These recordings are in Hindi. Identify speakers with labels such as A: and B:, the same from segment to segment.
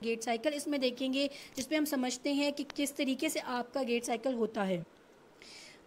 A: गेट साइकिल इसमें देखेंगे, जिसपे हम समझते हैं कि किस तरीके से आपका गेट साइकिल होता है।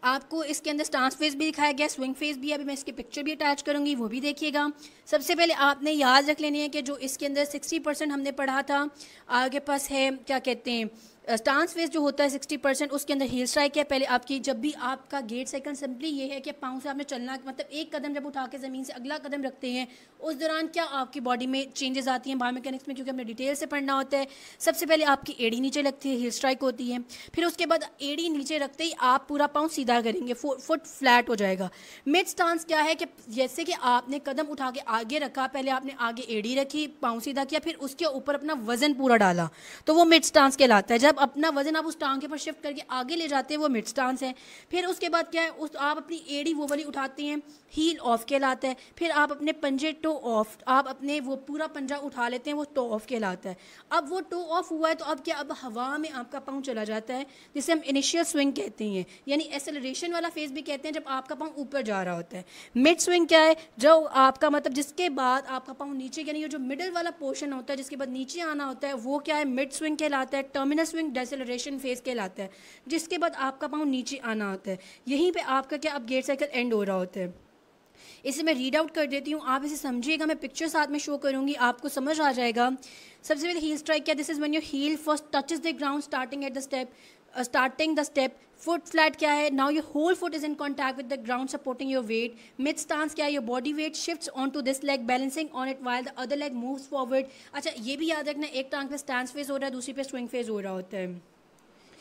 A: आपको इसके अंदर स्टांस फेज भी दिखाया गया, स्विंग फेज भी है, अभी मैं इसकी पिक्चर भी अटैच करूंगी, वो भी देखिएगा। सबसे पहले आपने याद रख लेनी है कि जो इसके अंदर 60% हमने पढ़ा था, आगे पास है क्या कहते हैं स्टांस फेज जो होता है 60%, उसके अंदर हील स्ट्राइक है। पहले आपकी जब भी आपका गेट साइकिल सिंपली ये है कि पाँव से आपने चलना, मतलब एक कदम जब उठा के ज़मीन से अगला कदम रखते हैं, उस दौरान क्या आपकी बॉडी में चेंजेस आती हैं बायोमैकेनिक्स में, क्योंकि हमने डिटेल से पढ़ना होता है। सबसे पहले आपकी एड़ी नीचे लगती है, हील स्ट्राइक होती है। फिर उसके बाद एड़ी नीचे रखते ही आप पूरा पाँव सीधा करेंगे, फुट फ्लैट हो जाएगा। मिड स्टांस क्या है कि जैसे कि आपने कदम उठा के आगे रखा, पहले आपने आगे एड़ी रखी, पाँव सीधा किया, फिर उसके ऊपर अपना वजन पूरा डाला, तो वो मिड स्टांस कहलाता है। जब अपना वजन आप उस टांग के ऊपर शिफ्ट करके आगे ले जाते हैं, वो मिड स्टांस है। फिर उसके बाद क्या है, उस आप अपनी एड़ी वो वाली उठाते हैं, हील ऑफ कहलाता है। फिर आप अपने पंजे टो ऑफ, आप अपने वो पूरा पंजा उठा लेते हैं, वो टो ऑफ कहलाता है। अब वो टो ऑफ हुआ है तो अब क्या, अब हवा में आपका पाँव चला जाता है, जिसे हम इनिशियल स्विंग कहते हैं, यानी एक्सेलरेशन वाला फेज भी कहते हैं, जब आपका पाँव ऊपर जा रहा होता है। मिड स्विंग क्या है, जो आपका मतलब जिसके बाद आपका पाँव नीचे, यानी ये जो मिडिल वाला पोर्शन होता है जिसके बाद नीचे आना होता है, वो क्या है, मिड स्विंग कहलाता है। टर्मिनल स्विंग डेसेलरेशन फेज कहलाता है, जिसके बाद आपका पाँव नीचे आना होता है। यहीं पे आपका क्या, अब गेट साइकिल एंड हो रहा होता है। इसे मैं रीड आउट कर देती हूँ, आप इसे समझिएगा, मैं पिक्चर साथ में शो करूँगी, आपको समझ आ जाएगा। सबसे पहले हील स्ट्राइक क्या, this is when your heel first touches the ground starting at the step, starting the step. Foot flat क्या है, now your whole foot is in contact with the ground supporting your weight. Mid stance क्या है, your body weight shifts on to this leg balancing on it while the other leg moves forward. अच्छा ये भी याद रखना, एक टांग पे स्टांस फेज हो रहा है, दूसरी पे स्विंग फेज हो रहा होता है.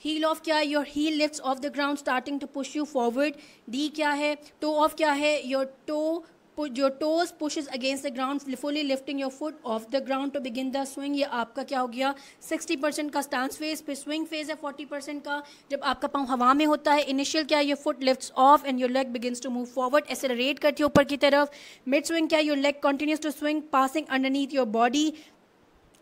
A: हील ऑफ क्या है, your heel lifts off the ground starting to push you forward. डी क्या है, टो ऑफ क्या है, your toe your toes pushes against the ground fully lifting your foot off the ground to begin the swing. ये आपका क्या हो गया, 60% का स्टांस फेज. फिर स्विंग फेज है 40% का, जब आपका पाँव हवा में होता है. इनिशियल क्या है, your foot lifts off and your leg begins to move forward, accelerate करती है ऊपर की तरफ. मिड स्विंग क्या है, your leg continues to swing passing underneath your body.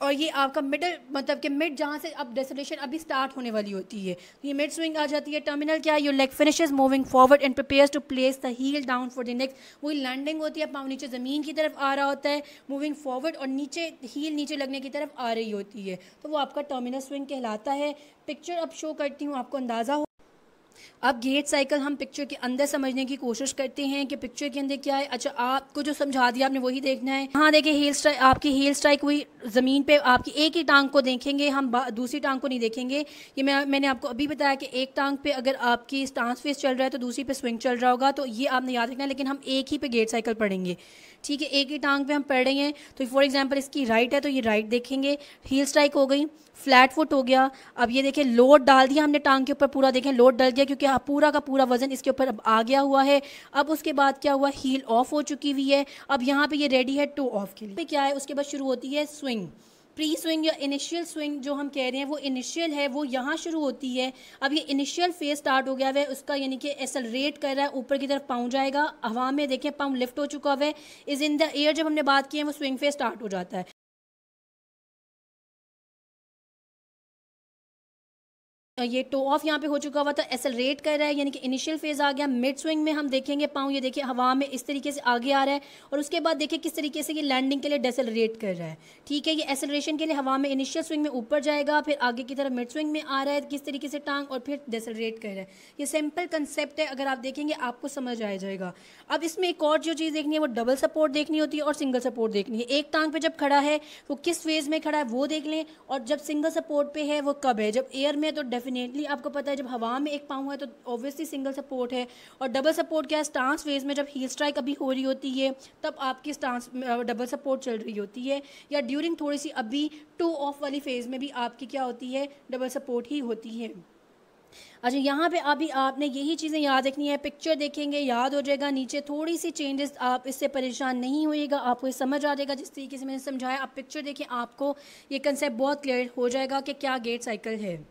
A: और ये आपका मिडल, मतलब कि मिड जहाँ से अब डेस्टिनेशन अभी स्टार्ट होने वाली होती है, तो ये मिड स्विंग आ जाती है. टर्मिनल क्या है, your leg finishes moving forward and prepares to place the heel down for the next. वही लैंडिंग होती है, पाँव नीचे ज़मीन की तरफ आ रहा होता है, मूविंग फॉरवर्ड, और नीचे हील नीचे लगने की तरफ आ रही होती है, तो वो आपका टर्मिनल स्विंग कहलाता है. पिक्चर अब शो करती हूँ, आपको अंदाज़ा हो. अब गेट साइकिल हम पिक्चर के अंदर समझने की कोशिश करते हैं कि पिक्चर के अंदर क्या है. अच्छा आपको जो समझा दिया आपने वही देखना है. हाँ देखिए, हील स्ट्राइक, आपकी हील स्ट्राइक हुई ज़मीन पे, आपकी एक ही टांग को देखेंगे हम, दूसरी टांग को नहीं देखेंगे. ये मैंने आपको अभी बताया कि एक टांग पे अगर आपकी स्टांस फेस चल रहा है तो दूसरी पे स्विंग चल रहा होगा, तो ये आपने याद रखना है. लेकिन हम एक ही पे गेट साइकिल पढ़ेंगे, ठीक है, एक ही टांग पे हम पढ़ रहे हैं. तो फॉर एग्जांपल इसकी राइट है तो ये राइट देखेंगे, हील स्ट्राइक हो गई, फ्लैट फुट हो गया. अब ये देखें, लोड डाल दिया हमने टांग के ऊपर, पूरा देखें लोड डल गया, क्योंकि पूरा का पूरा वजन इसके ऊपर अब आ गया हुआ है. अब उसके बाद क्या हुआ, हील ऑफ हो चुकी हुई है. अब यहाँ पे ये रेडी है टू ऑफ के लिए. क्या है, उसके बाद शुरू होती है स्विंग. प्री स्विंग या इनिशियल स्विंग जो हम कह रहे हैं वो इनिशियल है, वो यहाँ शुरू होती है. अब ये इनिशियल फेज स्टार्ट हो गया है उसका, यानी कि एक्सेलरेट कर रहा है, ऊपर की तरफ पाँव जाएगा, हवा में देखें पाँव लिफ्ट हो चुका है, इज इन द एयर. जब हमने बात की है वो स्विंग फेज स्टार्ट हो जाता है. ये टो ऑफ यहाँ पे हो चुका हुआ था, एक्सेलरेट कर रहा है, यानी कि इनिशियल फेज आ गया. मिड स्विंग में हम देखेंगे पाँव, ये देखिए हवा में इस तरीके से आगे आ रहा है, और उसके बाद देखिए किस तरीके से ये लैंडिंग के लिए डेसेलरेट कर रहा है. ठीक है, ये एक्सेलरेशन के लिए हवा में इनिशियल स्विंग में ऊपर जाएगा, फिर आगे की तरफ मिड स्विंग में आ रहा है किस तरीके से टांग, और फिर डेसेलरेट कर रहा है. ये सिंपल कंसेप्ट है, अगर आप देखेंगे आपको समझ आ जाएगा. अब इसमें एक और जो चीज़ देखनी है वो डबल सपोर्ट देखनी होती है और सिंगल सपोर्ट देखनी है. एक टांग पे जब खड़ा है वो किस फेज में खड़ा है वो देख लें, और जब सिंगल सपोर्ट पे है वो कब है. जब एयर में तो डेफिनेटली आपको पता है, जब हवा में एक पाँव है तो ऑब्वियसली सिंगल सपोर्ट है. और डबल सपोर्ट क्या है, स्टांस फेज में जब हील स्ट्राइक अभी हो रही होती है तब आपकी स्टांस डबल सपोर्ट चल रही होती है, या ड्यूरिंग थोड़ी सी अभी टू ऑफ वाली फेज में भी आपकी क्या होती है, डबल सपोर्ट ही होती है. अच्छा यहाँ पे अभी आपने यही चीज़ें याद रखनी है, पिक्चर देखेंगे याद हो जाएगा, नीचे थोड़ी सी चेंजेस, आप इससे परेशान नहीं होइएगा, आपको ये समझ आ जाएगा जिस तरीके से मैंने समझाया. आप पिक्चर देखें, आपको ये कंसेप्ट बहुत क्लियर हो जाएगा कि क्या गेट साइकिल है.